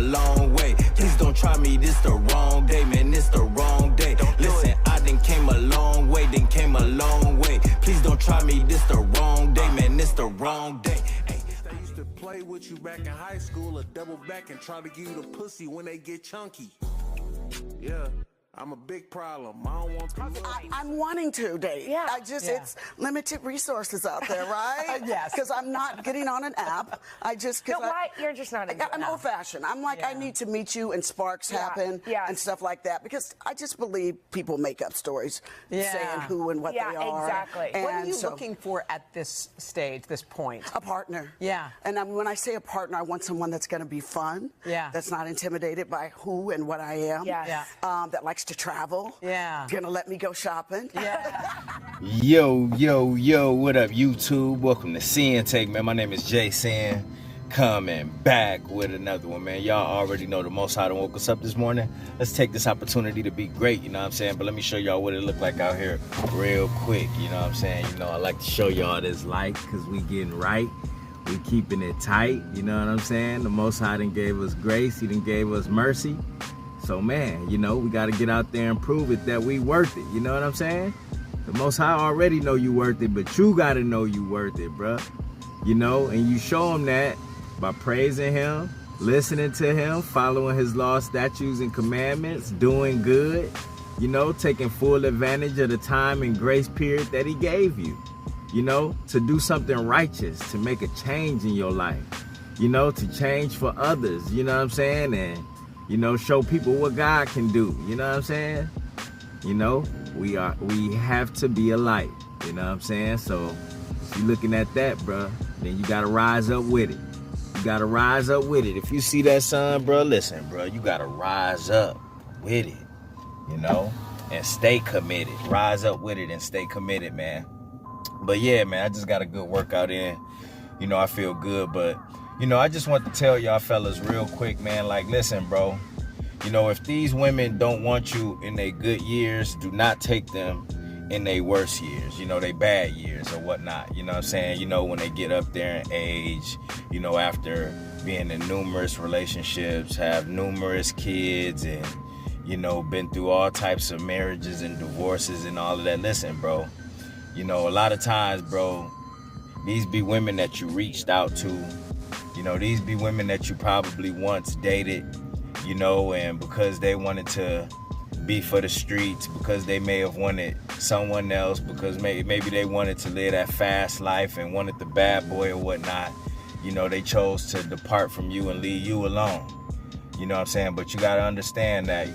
long way. Please don't try me, this the wrong day, man, this the wrong day. Listen, I done came a long way, Please don't try me, this the wrong day, man, this the wrong day. They used to play with you back in high school or double back and try to give you the pussy when they get chunky. Yeah. I'm a big problem. I don't want to. I'm wanting to date. Yeah. It's limited resources out there, right? Yes. Because I'm not getting on an app. Why? You're just not into I'm old fashioned. I'm like, I need to meet you and sparks happen and stuff like that. Because I just believe people make up stories saying who and what they are. Yeah, exactly. And what are you looking for at this stage, this point? A partner. Yeah. And when I say a partner, I want someone that's going to be fun. Yeah. That's not intimidated by who and what I am. Yeah. That likes to travel. Yeah. Gonna let me go shopping. Yeah. Yo, what up, YouTube? Welcome to Sinn-Take, man. My name is Jason. Coming back with another one, man. Y'all already know the Most High done woke us up this morning. Let's take this opportunity to be great, you know what I'm saying? But let me show y'all what it look like out here real quick, you know what I'm saying? You know, I like to show y'all this light because we getting right. We keeping it tight, you know what I'm saying? The Most High done gave us grace. He done gave us mercy. So, man, you know, we got to get out there and prove it that we worth it. You know what I'm saying? The Most High already know you worth it, but you got to know you worth it, bruh. You know, and you show him that by praising him, listening to him, following his laws, statutes, and commandments, doing good, you know, taking full advantage of the time and grace period that he gave you, you know, to do something righteous, to make a change in your life, you know, to change for others, you know what I'm saying? And you know, show people what God can do. You know what I'm saying? You know, we have to be a light. You know what I'm saying? So if you're looking at that, bruh, then you gotta rise up with it. You gotta rise up with it. If you see that sun, bruh, listen, bruh, you gotta rise up with it. You know, and stay committed. Rise up with it and stay committed, man. But yeah, man, I just got a good workout in. You know, I feel good, but you know, I just want to tell y'all fellas real quick, man, like, listen, bro, you know, if these women don't want you in their good years, do not take them in their worst years, you know, they bad years or whatnot, you know what I'm saying? You know, when they get up there in age, you know, after being in numerous relationships, have numerous kids and, you know, been through all types of marriages and divorces and all of that. Listen, bro, you know, a lot of times, bro, these be women that you reached out to. You know, these be women that you probably once dated, you know, and because they wanted to be for the streets, because they may have wanted someone else, because maybe they wanted to live that fast life and wanted the bad boy or whatnot, you know, they chose to depart from you and leave you alone. You know what I'm saying? But you got to understand that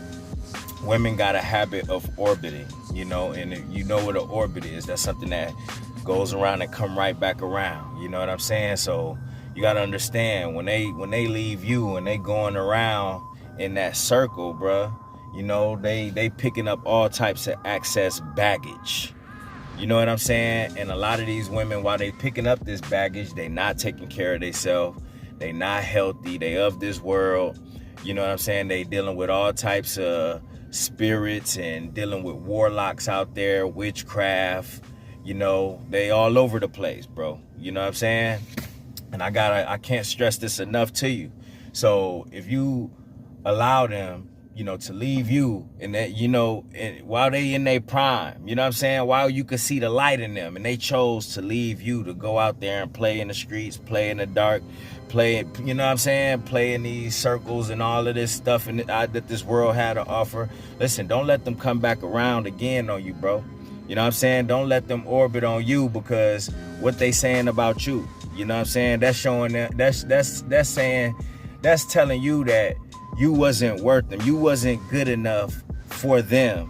women got a habit of orbiting, you know, and you know what an orbit is. That's something that goes around and come right back around. You know what I'm saying? So you gotta understand when they leave you and they going around in that circle, bruh, you know, they picking up all types of excess baggage. You know what I'm saying? And a lot of these women, while they picking up this baggage, they not taking care of themselves. They not healthy. They of this world. You know what I'm saying? They dealing with all types of spirits and dealing with warlocks out there, witchcraft. You know, they all over the place, bro. You know what I'm saying? And I can't stress this enough to you. So if you allow them, you know, to leave you and that, you know, while they in their prime, you know what I'm saying? While you could see the light in them and they chose to leave you to go out there and play in the streets, play in the dark, play, you know what I'm saying? Play in these circles and all of this stuff that this world had to offer. Listen, don't let them come back around again on you, bro. You know what I'm saying? Don't let them orbit on you because what they saying about you. You know what I'm saying? That's showing that that's saying, that's telling you that you wasn't worth them. You wasn't good enough for them.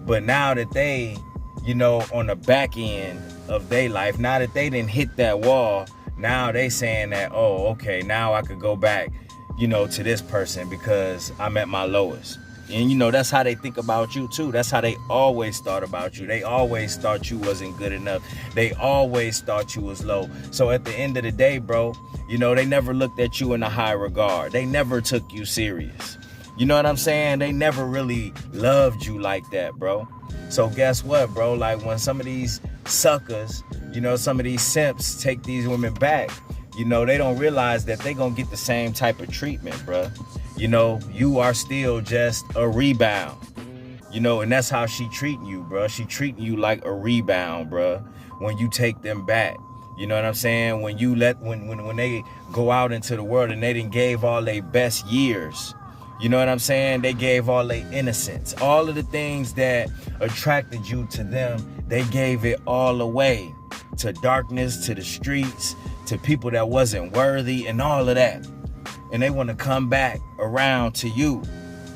But now that they, you know, on the back end of their life, now that they didn't hit that wall, now they saying that, oh, okay, now I could go back, you know, to this person because I'm at my lowest. And, you know, that's how they think about you, too. That's how they always thought about you. They always thought you wasn't good enough. They always thought you was low. So at the end of the day, bro, you know, they never looked at you in a high regard. They never took you serious. You know what I'm saying? They never really loved you like that, bro. So guess what, bro? Like when some of these suckers, you know, some of these simps take these women back, you know, they don't realize that they gonna get the same type of treatment, bro. you know, you are still just a rebound. You know, and that's how she treating you, bro. She treating you like a rebound, bro. When you take them back, you know what I'm saying? When you when they go out into the world and they done gave all their best years, you know what I'm saying? They gave all their innocence, all of the things that attracted you to them. They gave it all away to darkness, to the streets, to people that wasn't worthy, and all of that. And they want to come back around to you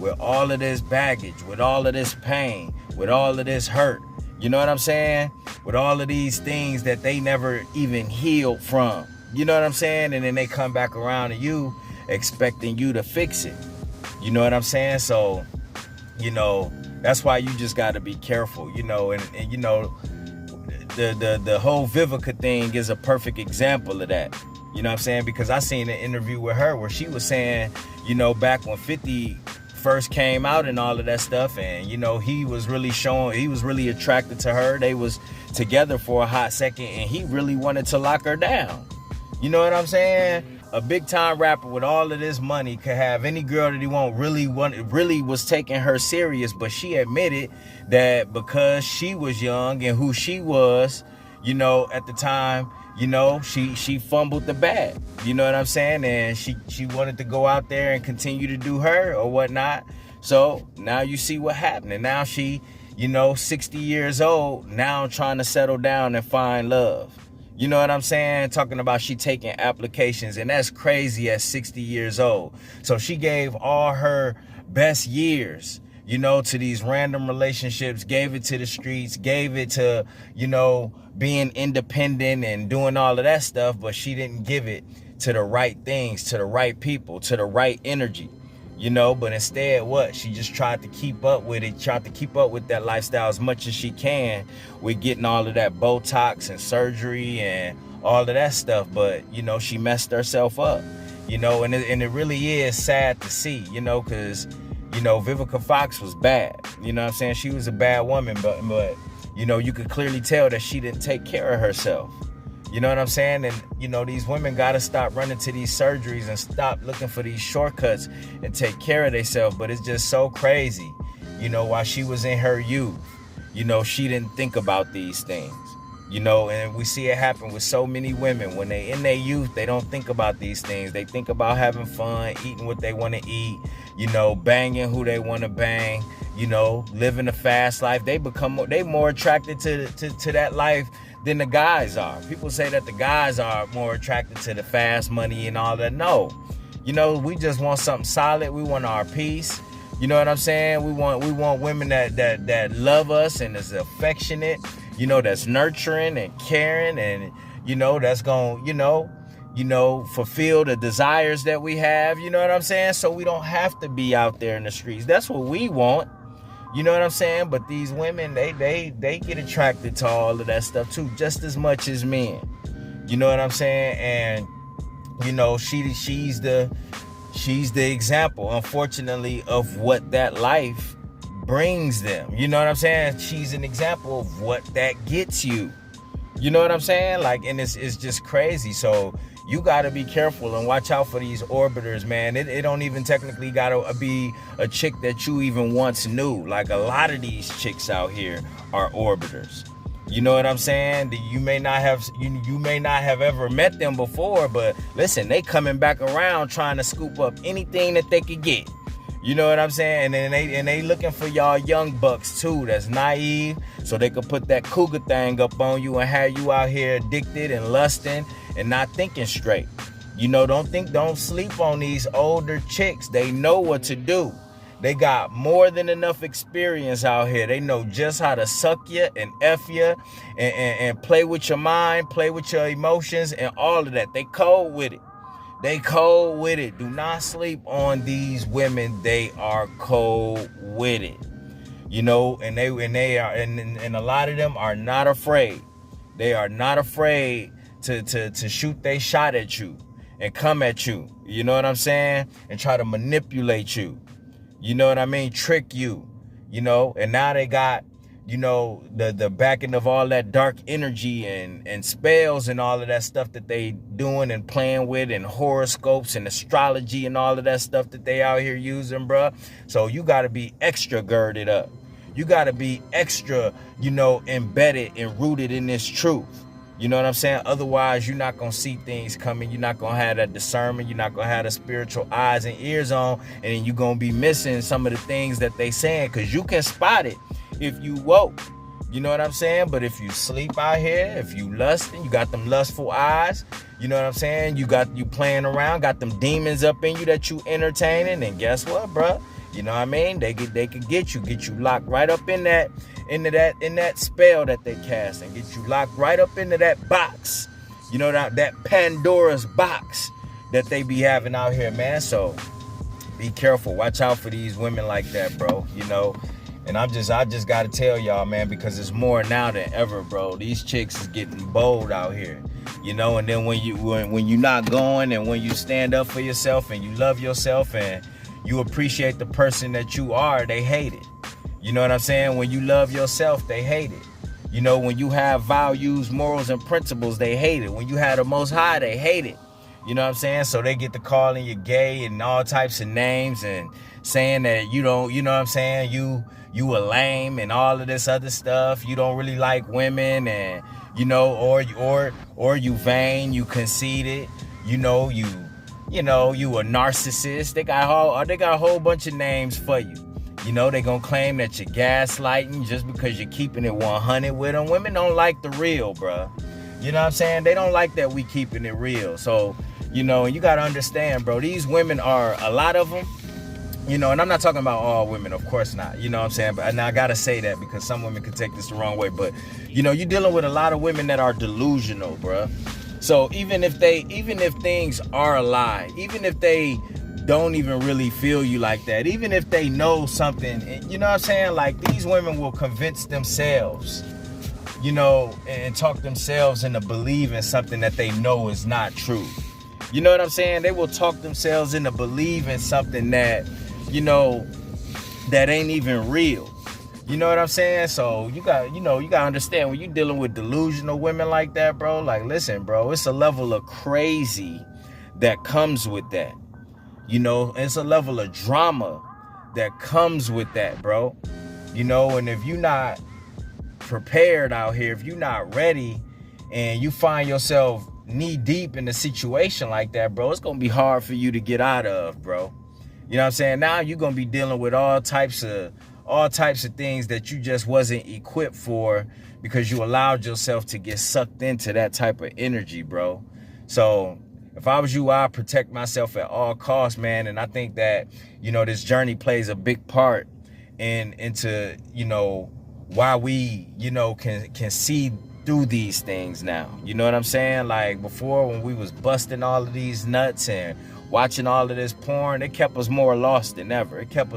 with all of this baggage, with all of this pain, with all of this hurt. You know what I'm saying? With all of these things that they never even healed from. You know what I'm saying? And then they come back around to you expecting you to fix it. You know what I'm saying? So, you know, that's why you just got to be careful, you know, and you know, the whole Vivica thing is a perfect example of that. You know what I'm saying? Because I seen an interview with her where she was saying, you know, back when 50 first came out and all of that stuff, and you know, he was really attracted to her. They was together for a hot second, and he really wanted to lock her down. You know what I'm saying? A big time rapper with all of this money could have any girl that he really was taking her serious, but she admitted that because she was young and who she was, you know, at the time, you know, she fumbled the bag. You know what I'm saying? And she wanted to go out there and continue to do her or whatnot. So now you see what happened. And now she, you know, 60 years old, now trying to settle down and find love. You know what I'm saying? Talking about she taking applications, and that's crazy at 60 years old. So she gave all her best years, you know, to these random relationships, gave it to the streets, gave it to, you know, being independent and doing all of that stuff, but she didn't give it to the right things, to the right people, to the right energy, you know. But instead, what? She just tried to keep up with it, tried to keep up with that lifestyle as much as she can with getting all of that Botox and surgery and all of that stuff. But, you know, she messed herself up, you know, and it really is sad to see, you know, because, you know, Vivica Fox was bad. You know what I'm saying? She was a bad woman, but you know, you could clearly tell that she didn't take care of herself. You know what I'm saying? And, you know, these women got to stop running to these surgeries and stop looking for these shortcuts and take care of themselves. But it's just so crazy. You know, while she was in her youth, you know, she didn't think about these things. You know, and we see it happen with so many women. When they in their youth, they don't think about these things. They think about having fun, eating what they want to eat, you know, banging who they want to bang, you know, living a fast life. They more attracted to that life than the guys are. People say that the guys are more attracted to the fast money and all that. No, you know, we just want something solid. We want our peace. You know what I'm saying? We want women that love us and is affectionate, you know, that's nurturing and caring, and, you know, that's going, you know, fulfill the desires that we have. You know what I'm saying? So we don't have to be out there in the streets. That's what we want. You know what I'm saying? But these women, they get attracted to all of that stuff too, just as much as men. You know what I'm saying? And, you know, she's the example, unfortunately, of what that life brings them. You know what I'm saying? She's an example of what that gets you. You know what I'm saying? Like, and it's just crazy. So you got to be careful and watch out for these orbiters, man. It don't even technically got to be a chick that you even once knew. Like, a lot of these chicks out here are orbiters. You know what I'm saying? You may not have ever met them before, but listen, they coming back around trying to scoop up anything that they could get. You know what I'm saying? And they looking for y'all young bucks too that's naive, so they could put that cougar thing up on you and have you out here addicted and lusting and not thinking straight. You know, don't sleep on these older chicks. They know what to do. They got more than enough experience out here. They know just how to suck you and F you and play with your mind, play with your emotions and all of that. They cold with it. They cold with it. Do not sleep on these women. They are cold with it. You know, and they are, and a lot of them are not afraid. They are not afraid to shoot their shot at you and come at you. You know what I'm saying? And try to manipulate you. You know what I mean? Trick you. You know, and now they got, you know, the backing of all that dark energy and spells and all of that stuff that they doing and playing with, and horoscopes and astrology and all of that stuff that they out here using, bruh. So you got to be extra girded up. You got to be extra, you know, embedded and rooted in this truth. You know what I'm saying? Otherwise, you're not going to see things coming. You're not going to have that discernment. You're not going to have the spiritual eyes and ears on. And then you're going to be missing some of the things that they saying, because you can spot it if you woke. You know what I'm saying? But if you sleep out here, if you lusting, you got them lustful eyes. You know what I'm saying? You playing around, got them demons up in you that you entertaining. And guess what, bruh? You know what I mean? They could get you locked right up in that spell that they cast, and get you locked right up into that box. You know, that Pandora's box that they be having out here, man. So be careful. Watch out for these women like that, bro. You know, and I just gotta tell y'all, man, because it's more now than ever, bro. These chicks is getting bold out here. You know, and then when you're not going, and when you stand up for yourself and you love yourself and you appreciate the person that you are, they hate it. You know what I'm saying? When you love yourself, they hate it. You know, when you have values, morals, and principles, they hate it. When you have the Most High, they hate it. You know what I'm saying? So they get to calling you gay and all types of names, and saying that you don't, you know what I'm saying, you a lame and all of this other stuff. You don't really like women, and you know, or you vain, you conceited, you know, you a narcissist. They got a whole bunch of names for you. You know, they gonna claim that you're gaslighting just because you're keeping it 100 with them. Women don't like the real, bruh. You know what I'm saying? They don't like that we keeping it real. So, you know, you gotta understand, bro, these women are, a lot of them, you know, and I'm not talking about all women, of course not. You know what I'm saying? But I gotta say that because some women could take this the wrong way. But, you know, you're dealing with a lot of women that are delusional, bruh. So even if things are a lie, even if they don't even really feel you like that, even if they know something, you know what I'm saying? Like, these women will convince themselves, you know, and talk themselves into believing something that they know is not true. You know what I'm saying? They will talk themselves into believing something that, you know, that ain't even real. You know what I'm saying? So you got to understand, when you're dealing with delusional women like that, bro, like, listen, bro, it's a level of crazy that comes with that. You know, it's a level of drama that comes with that, bro. You know, and if you're not prepared out here, if you're not ready, and you find yourself knee deep in a situation like that, bro, it's going to be hard for you to get out of, bro. You know what I'm saying? Now you're going to be dealing with all types of things that you just wasn't equipped for, because you allowed yourself to get sucked into that type of energy, bro. So if I was you, I'd protect myself at all costs, man. And I think that, you know, this journey plays a big part into, you know, why we, you know, can see through these things now. You know what I'm saying? Like, before, when we was busting all of these nuts and watching all of this porn, it kept us more lost than ever. It kept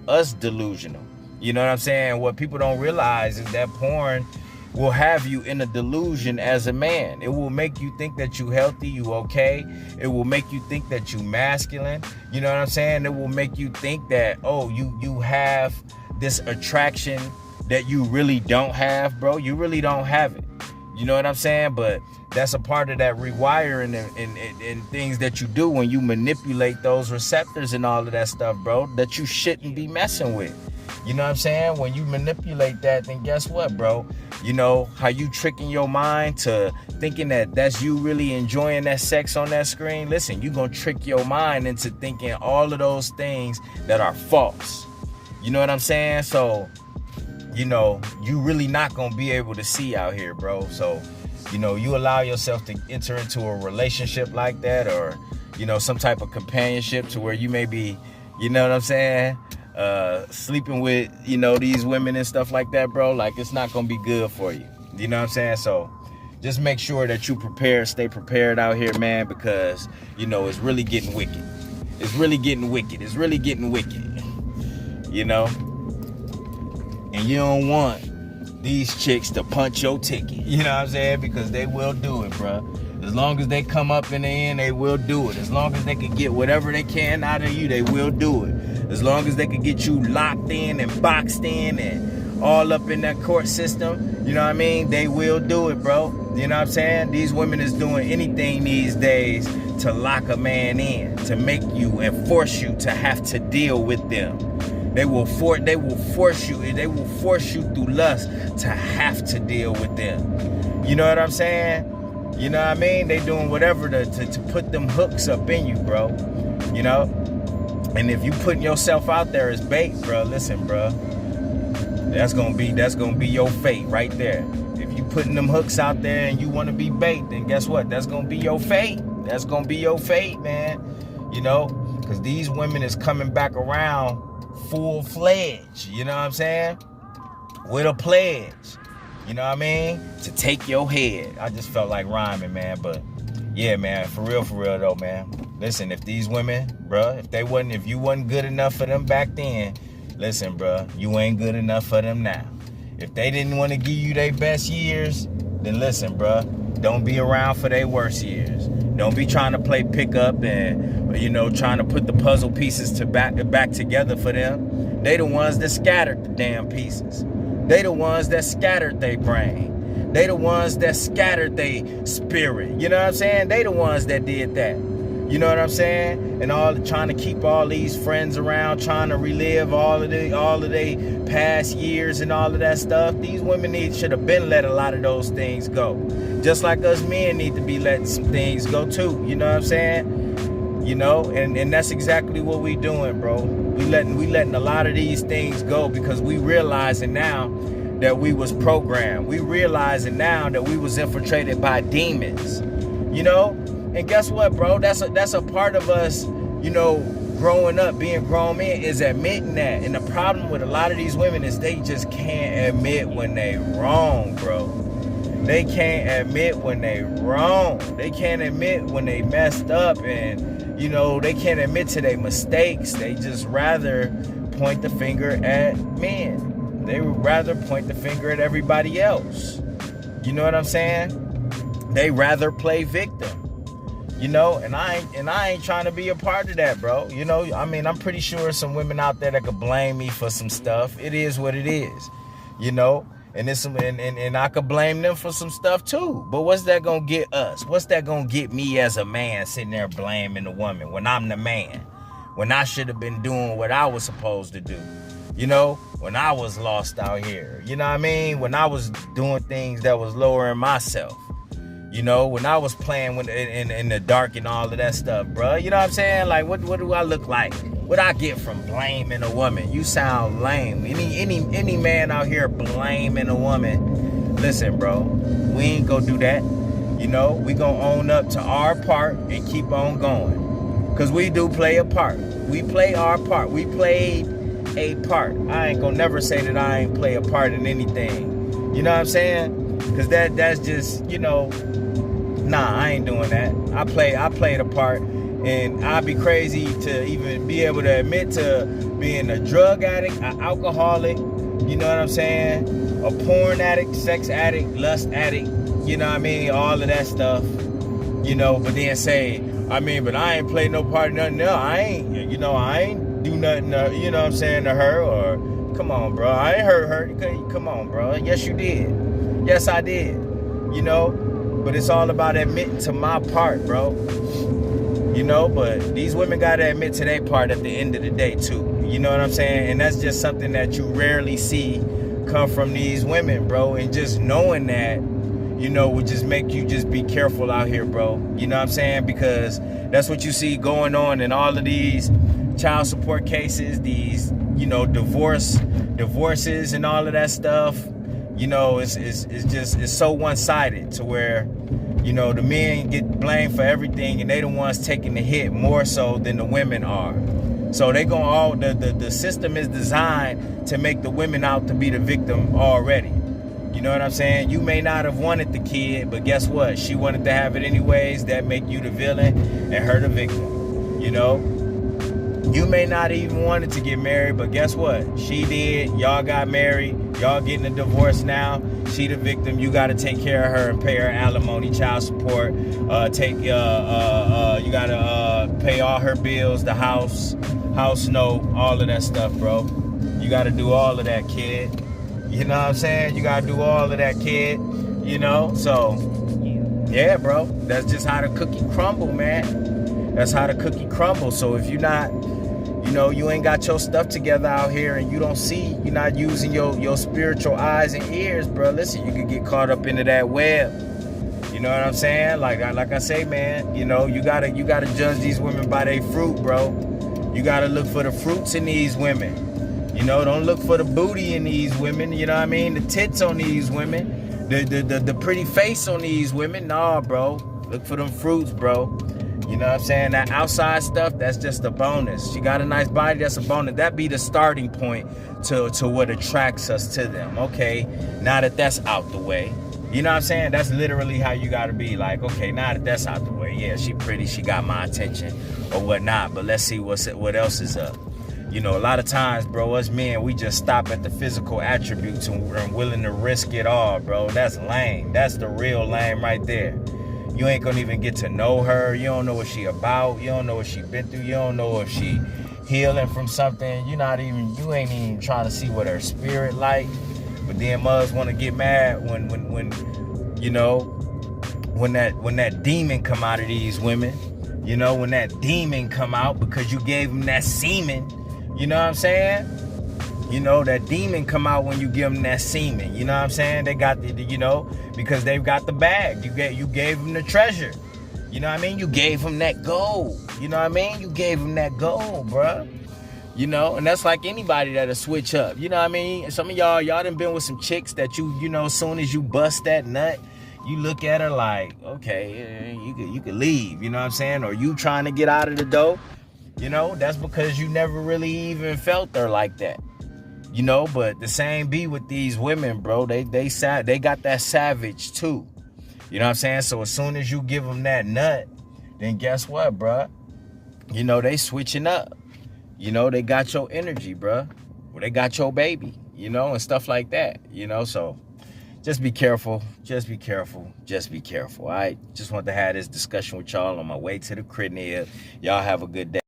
us delusional. You know what I'm saying? What people don't realize is that porn will have you in a delusion as a man. It will make you think that you healthy, you okay. It will make you think that you masculine. You know what I'm saying? It will make you think that, oh, you have this attraction that you really don't have, bro. You really don't have it. You know what I'm saying? But that's a part of that rewiring and things that you do when you manipulate those receptors and all of that stuff, bro, that you shouldn't be messing with. You know what I'm saying? When you manipulate that, then guess what, bro? You know, how you tricking your mind to thinking that that's you really enjoying that sex on that screen? Listen, you gonna trick your mind into thinking all of those things that are false. You know what I'm saying? So, you know, you really not gonna be able to see out here, bro. So, you know, you allow yourself to enter into a relationship like that, or, you know, some type of companionship to where you may be, you know what I'm saying, sleeping with, you know, these women and stuff like that, bro. Like, it's not gonna be good for you. You know what I'm saying? So just make sure that you stay prepared out here, man, because, you know, it's really getting wicked. It's really getting wicked. It's really getting wicked. You know? And you don't want these chicks to punch your ticket. You know what I'm saying? Because they will do it, bro. As long as they come up in the end, they will do it. As long as they can get whatever they can out of you, they will do it. As long as they can get you locked in and boxed in and all up in that court system, you know what I mean? They will do it, bro. You know what I'm saying? These women is doing anything these days to lock a man in, to make you and force you to have to deal with them. They will force you through lust to have to deal with them. You know what I'm saying? You know what I mean? They doing whatever to put them hooks up in you, bro. You know? And if you putting yourself out there as bait, bro, listen, bro. That's gonna be your fate right there. If you putting them hooks out there and you want to be bait, then guess what? That's gonna be your fate. That's gonna be your fate, man. You know, because these women is coming back around full-fledged. You know what I'm saying? With a pledge. You know what I mean? To take your head. I just felt like rhyming, man. But yeah, man, for real though, man. Listen, if these women, bro, if you wasn't good enough for them back then, listen, bro, you ain't good enough for them now. If they didn't want to give you their best years, then listen, bro, don't be around for their worst years. Don't be trying to play pickup and, you know, trying to put the puzzle pieces back together for them. They the ones that scattered the damn pieces. They the ones that scattered their brain. They the ones that scattered their spirit. You know what I'm saying? They the ones that did that. You know what I'm saying? And all trying to keep all these friends around, trying to relive all of their past years and all of that stuff. These women should have been let a lot of those things go. Just like us men need to be letting some things go too. You know what I'm saying? You know, and that's exactly what we doing, bro. We letting a lot of these things go because we realizing now that we was programmed. We realizing now that we was infiltrated by demons. You know? And guess what, bro? That's a part of us, you know, growing up, being grown men, is admitting that. And the problem with a lot of these women is they just can't admit when they wrong, bro. They can't admit when they wrong. They can't admit when they messed up, and, you know, they can't admit to their mistakes. They just rather point the finger at men. They would rather point the finger at everybody else. You know what I'm saying? They rather play victim. You know, and I ain't trying to be a part of that, bro. You know, I mean, I'm pretty sure some women out there that could blame me for some stuff. It is what it is, you know, and I could blame them for some stuff too. But what's that gonna get us? What's that gonna get me as a man sitting there blaming the woman when I'm the man? When I should have been doing what I was supposed to do, you know, when I was lost out here, you know what I mean? When I was doing things that was lowering myself. You know, when I was playing in the dark and all of that stuff, bro. You know what I'm saying? Like, what do I look like? What I get from blaming a woman? You sound lame. Any man out here blaming a woman, listen, bro, we ain't gonna do that. You know, we gonna own up to our part and keep on going. Because we do play a part. We play our part. We played a part. I ain't gonna never say that I ain't play a part in anything. You know what I'm saying? Because that's just, you know, nah, I ain't doing that. I played a part, and I'd be crazy to even be able to admit to being a drug addict, an alcoholic, you know what I'm saying, a porn addict, sex addict, lust addict, you know what I mean, all of that stuff, you know, but then say, I mean, but I ain't played no part in nothing. No, I ain't do nothing, you know what I'm saying, to her, or, come on, bro, I ain't hurt her, come on, bro, yes, you did. Yes, I did, you know, but it's all about admitting to my part, bro, you know, but these women got to admit to their part at the end of the day, too, you know what I'm saying, and that's just something that you rarely see come from these women, bro, and just knowing that, you know, would just make you just be careful out here, bro, you know what I'm saying, because that's what you see going on in all of these child support cases, these, you know, divorces and all of that stuff. You know, it's so one-sided to where, you know, the men get blamed for everything and they the ones taking the hit more so than the women are. So they gonna all the system is designed to make the women out to be the victim already. You know what I'm saying? You may not have wanted the kid, but guess what? She wanted to have it anyways. That make you the villain and her the victim. You know? You may not even wanted to get married, but guess what? She did. Y'all got married. Y'all getting a divorce now. She the victim. You got to take care of her and pay her alimony, child support. You got to pay all her bills, the house note, all of that stuff, bro. You got to do all of that, kid. You know what I'm saying? You gotta do all of that, kid. You know, so yeah, bro. That's just how the cookie crumble, man. That's how the cookie crumble. So if you're not, you know, you ain't got your stuff together out here and you don't see, you're not using your spiritual eyes and ears, bro. Listen, you could get caught up into that web. You know what I'm saying? Like I say, man, you know, you gotta judge these women by their fruit, bro. You gotta look for the fruits in these women. You know, don't look for the booty in these women. You know what I mean? The tits on these women. The pretty face on these women. Nah, bro. Look for them fruits, bro. You know what I'm saying? That outside stuff, that's just a bonus. She got a nice body, that's a bonus. That be the starting point to what attracts us to them. Okay, now that that's out the way. You know what I'm saying? That's literally how you gotta be. Like, okay, now that that's out the way. Yeah, she pretty, she got my attention or whatnot. But let's see what else is up. You know, a lot of times, bro, us men, we just stop at the physical attributes and we're willing to risk it all, bro. That's lame. That's the real lame right there. You ain't gonna even get to know her. You don't know what she about. You don't know what she been through. You don't know if she healing from something. You ain't even trying to see what her spirit like. But then mugs want to get mad when you know, when that demon come out of these women. You know, when that demon come out because you gave them that semen. You know what I'm saying? You know, that demon come out when you give them that semen. You know what I'm saying? They got the, you know, because they've got the bag. You gave them the treasure. You know what I mean? You gave them that gold. You know what I mean? You gave them that gold, bruh. You know, and that's like anybody that'll switch up. You know what I mean? Some of y'all done been with some chicks that you know, as soon as you bust that nut, you look at her like, okay, you could leave. You know what I'm saying? Or you trying to get out of the door. You know, that's because you never really even felt her like that. You know, but the same be with these women, bro. They got that savage too. You know what I'm saying? So as soon as you give them that nut, then guess what, bro? You know, they switching up. You know, they got your energy, bro. Well, they got your baby, you know, and stuff like that. You know, so just be careful. Just be careful. Just be careful. All right. Just want to have this discussion with y'all on my way to the crib. Y'all have a good day.